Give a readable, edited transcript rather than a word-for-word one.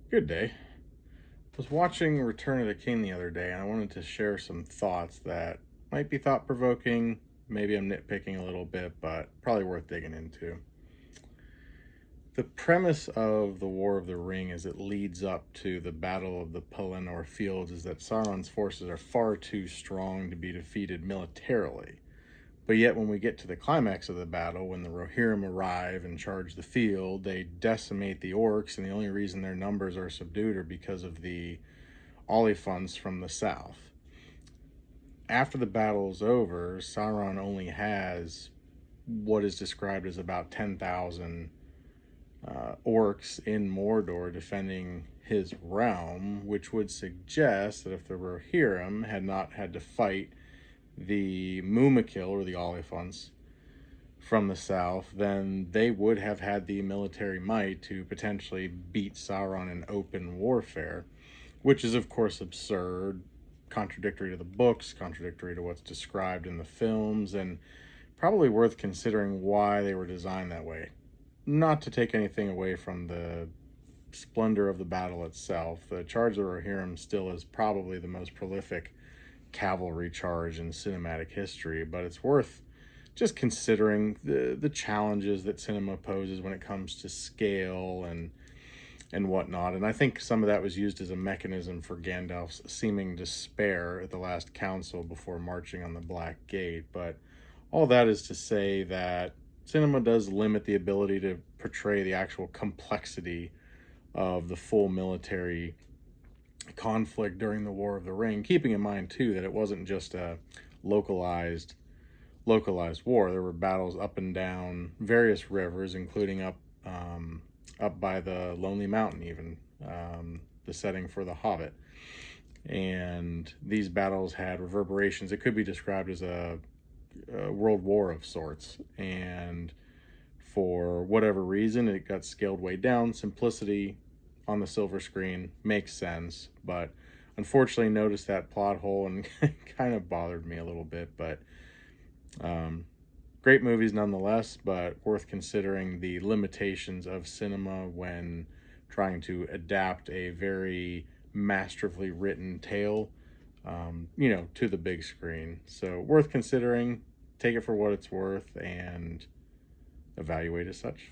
Good day. I was watching Return of the King the other day and I wanted to share some thoughts that might be thought provoking. Maybe I'm nitpicking a little bit, but probably worth digging into. The premise of the War of the Ring as it leads up to the Battle of the Pelennor Fields is that Sauron's forces are far too strong to be defeated militarily. But yet, when we get to the climax of the battle, when the Rohirrim arrive and charge the field, they decimate the orcs, and the only reason their numbers are subdued are because of the Oliphaunts from the south. After the battle is over, Sauron only has what is described as about 10,000 orcs in Mordor defending his realm, which would suggest that if the Rohirrim had not had to fight the Mumakil, or the Oliphaunts, from the south, then they would have had the military might to potentially beat Sauron in open warfare, which is, of course, absurd, contradictory to the books, contradictory to what's described in the films, and probably worth considering why they were designed that way. Not to take anything away from the splendor of the battle itself, the Charge of the Rohirrim still is probably the most prolific cavalry charge in cinematic history, but it's worth just considering the challenges that cinema poses when it comes to scale and whatnot. And I think some of that was used as a mechanism for Gandalf's seeming despair at the last council before marching on the Black Gate. But all that is to say that cinema does limit the ability to portray the actual complexity of the full military conflict during the War of the Ring, keeping in mind too that it wasn't just a localized war. There were battles up and down various rivers, including up by the Lonely Mountain, even the setting for The Hobbit. And these battles had reverberations. It could be described as a world war of sorts. And for whatever reason, it got scaled way down. Simplicity on the silver screen makes sense, but unfortunately noticed that plot hole and kind of bothered me a little bit. But great movies nonetheless, but worth considering the limitations of cinema when trying to adapt a very masterfully written tale, to the big screen. So worth considering. Take it for what it's worth and evaluate as such.